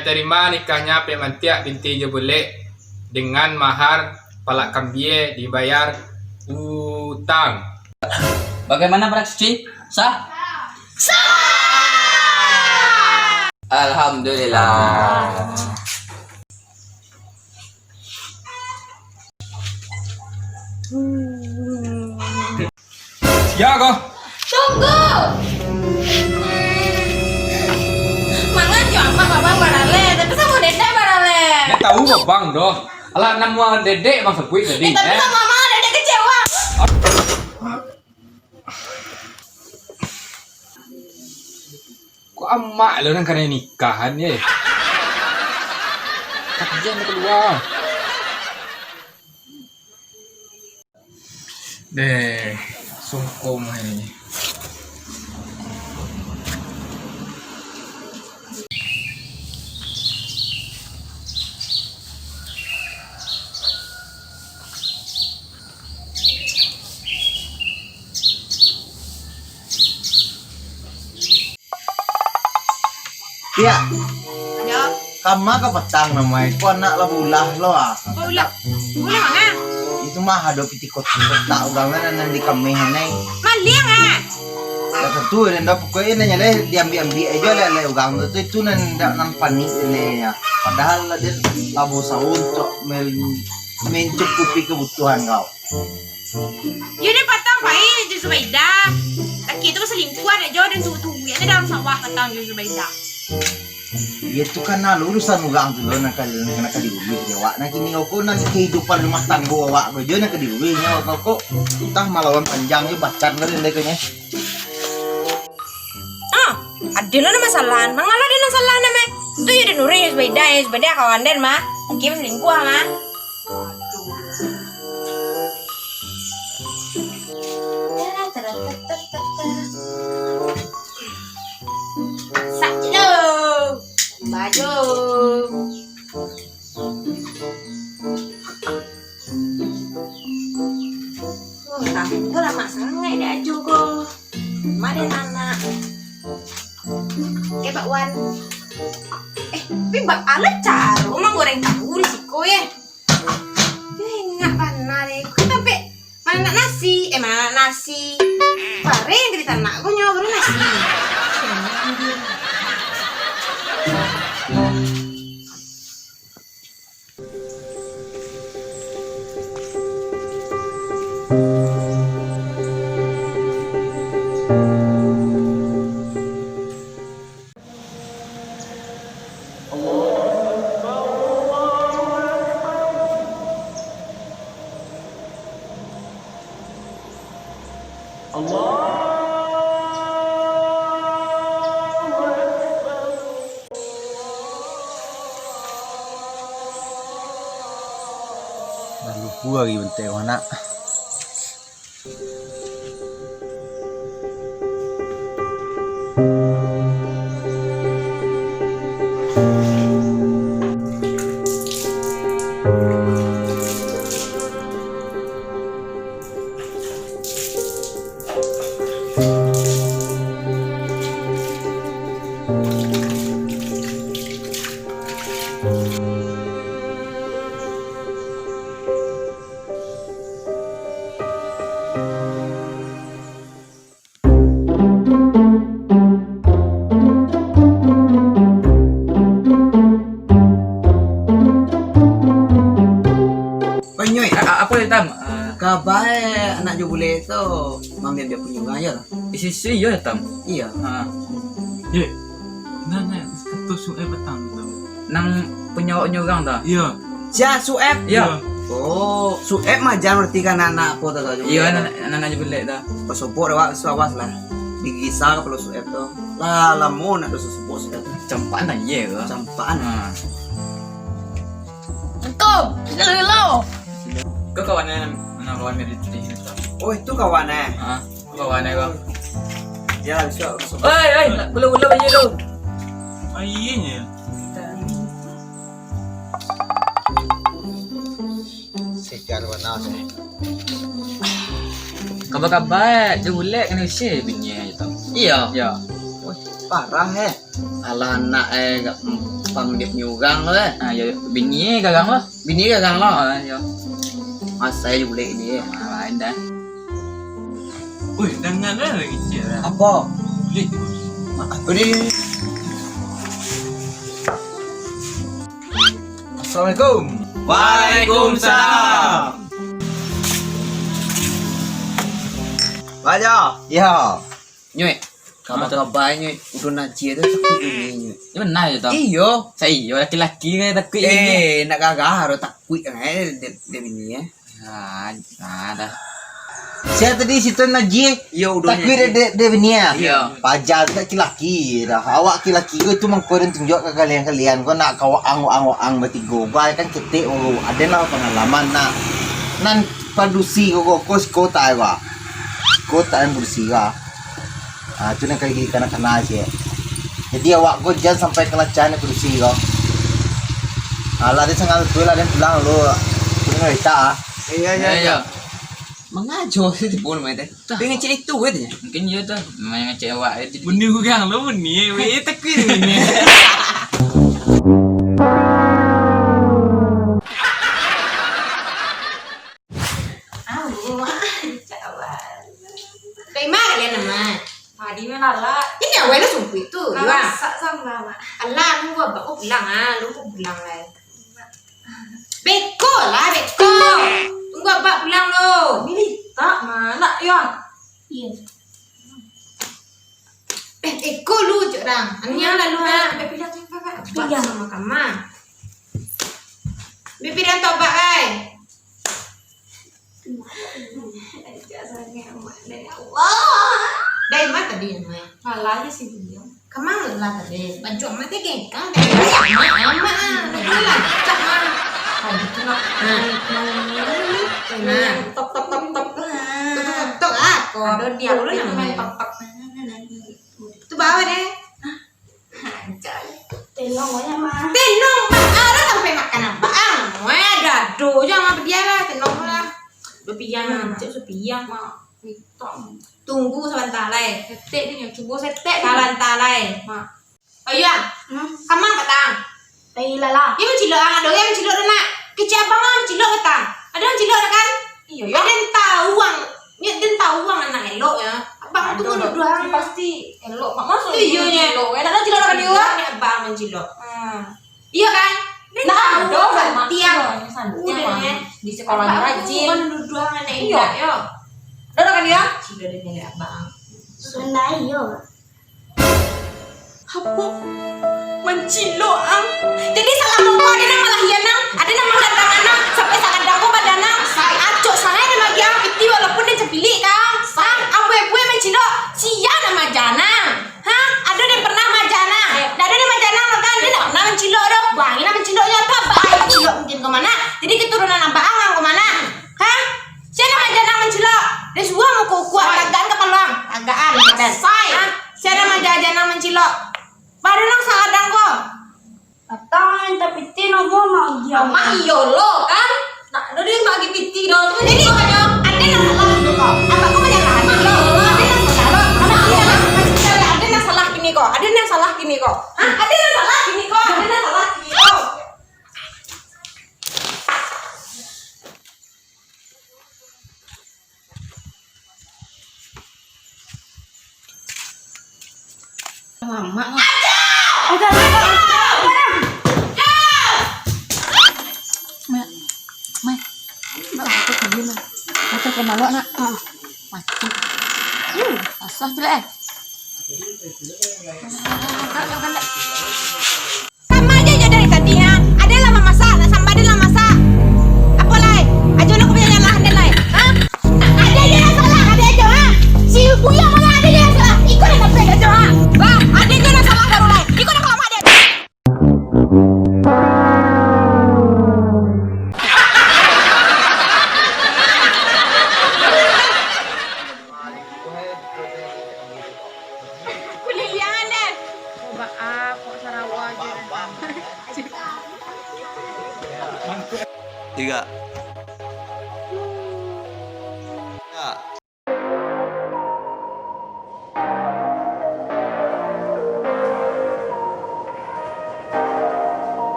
saya terima nikahnya Pek Mantiak binti Jebule dengan mahar palak kambie dibayar utang. Bagaimana Praksuci? Sah? Alhamdulillah. Ya kok. Tunggu. Mangan jo amma babang barale, tapi sama dede barale. Dia tahu bang doh. Alah nama dedek bang sepui tadi. Tapi sama mama dede kecewa. Kok emak lo nang karena nikahan ya? Tak jangan keluar. Deh, sungkum ini. Iya, Yo, kama ka patang namay ko anak la bulah lo ah. boleh mana? Itu mah hado pitikot tak ugangan nan di kami hanay. Maliang ah. Ya tentu dan dah pokoknya nanya leh diambil aja le ugang itu nan nan panik le ya. Padahal dia labu saun untuk mencukupi kebutuhan kau. Yun yung patang pa eh, Diyos Zubayda. Nakita ko sa lingkuan, eh, Jordan tutuwi. Ano daw sa wak patang, Diyos Zubayda? Itu kan na lulusan ugang tu lo nak kadiuwi jawa. Nak kini aku nak kehidupan rumah tangga awak ko jo nak kadiuwi nya kau entah malawan panjang yo bacan na rin kanya. Ah, ada lo na masalahan. Mangala din ang salahan namin. Ito yun din uri, Diyos Zubayda kawan din ma. Kim sa lingkuan ma. Sakit lo. Baju. Tahun ko lah masalah ngay di aju ko. Maden anak. Kayak Pak Wan. Tapi bak alat caro mang goreng tahu risiko ya. Enggak pernah deh. Tapi mana nasi? Mana nasi? Pare yang cerita anak gue nyoba nasi. Lupa lagi bentar mana. Apa ya Tam? Kabae anak jo boleh tu manggil dia punya gaya lah. Isi ya Tam. Iya. Ye, nana itu suai petang tu. Nang penyawaknya orang dah. Iya. Sia Sueb. Ya. Oh, Sueb mah jangan berarti kan anak apa tu. Iya, anak aja boleh dah. Pasopor awak sawas lah. Digisar kalau Sueb tu. Lah lamun ada susupos tu. Campaan dah ye ke? Campaan. Antum, lo. Kau kawannya kawan dari sini Tam. Oh, itu kawannya. Kawannya kau. Ya, bisa. Gula aja lu. Ayahnya. Sekian warna saya. Kabar-kabar, je boleh kena share punya je Tam. Iya. Ya. Parah he. Alah anak gak pang dia punya orang lo eh. Ah, ya bini gagang lo. Bini gagang lo. Oh, ya. Masa aja boleh ini. Lain dah. Wih, dengan ada lagi cik. Apa? Beli. Udah. Assalamualaikum. Waalaikumsalam. Baja. Ya. Nyoi. Kabar-kabarnya udah naji itu takut ini. Ya benar je tu. Iyo. Saya yo laki-laki kan takut ini. Nak gagah harus takut dia bini ya. Ah, dah. Saya tadi situ Najib. Iya udah. Tapi dia bini ya. Iya. Pajar tak laki dah. Awak laki kau tu mengkoreng tunjuk ke kalian. Kau nak kau ang bertiga. Gua kan ketik ada nak pengalaman nak nan padusi kau tak apa. Kau tak yang bersih lah. Ah, tu nak kali kena aja. Jadi awak kau jangan sampai kelacaran padusi kau. Alah dia sangat betul lah dan pulang lu. Tu nak cerita. Iya. Mengajo sih pun macam tu. Pengen cek itu katanya. Mungkin ya tu. Memang cek awak itu. Beni orang lo beni. Wih, takut beni. Dari mana kalian nama? Tadi melala. Ini awal lu sumpu itu, juga. Masak sama mak. Allah, lu gua bawa pulang lu mau pulang lah. Beko lah, beko. Tunggu abang pulang lo. Tak mana yang? Iya. Eko lu orang. Anya lalu ha. Pilih tu kakak. Abang sama kama. Bibi dan tobat ai. Dari mana tadi namanya? Malah aja sih dia. Kemana lah tadi? Baju mati gengkang. Ama, lah. Cak mah. Tadi tu nak Nah, top. tok ah. Kau Ada dia dulu main namanya. top. Tu bawa deh. Telong aja mah. Tenong ada sampai makan apa? Ada do jangan dia lah tenong lah. Rupiah, cek rupiah. Hitam. Tunggu sebentar lah. Setek dia cuba setek. Sebentar lah. Mak. Ayo, kamu katang. Tei lala. Iya mencilok ada yang mencilok nak. Kecil abang mencilok katang. Ada yang mencilok kan? Iya Ada yang tahu uang. Dia tahu uang anak elok ya. Abang tunggu dulu orang. Pasti elok mak masuk. Iya nya. Enak dah cilok kan dia. Ini abang mencilok. Iya kan? Dia tahu dong tiang. Udah ya. Di sekolah rajin. Kan dulu anak Iya. elok yo. Ada kan dia? Cilok dia nyari abang. Sunda iyo. Apa? Mencilok ang. Jadi salah mongko ada nama lahiana, ada nama dandangan sampai sangat dago badana. Saya acok saya nama dia piti walaupun dia cepilik kan. Sang abu-abu mencilok sia nama jana. Hah? Ada yang pernah majana. Dah ada yang majana kan dia tak pernah mencilok dah. Bang, ini menciloknya apa? Bang mencilok mungkin ke mana? Jadi keturunan abang ang ke mana? Hah? Siapa majana mencilok? Dia semua mau kuat agaan ke peluang. Agaan dan saya. Siapa majana mencilok? Baru nang sadang kok. Atang tapi tino mau dia. Mak iyo lo kan? Nah, ada yang bagi piti dong. Jadi ada yang salah itu kok. Apa kok banyak lagi lo? Ada yang salah. Ada yang salah gini kok. Ada yang salah gini kok. Hah? Ada yang salah gini kok. Ada yang salah gini kok. Mama. Macam kemalu nak. Macam. Asal tu leh.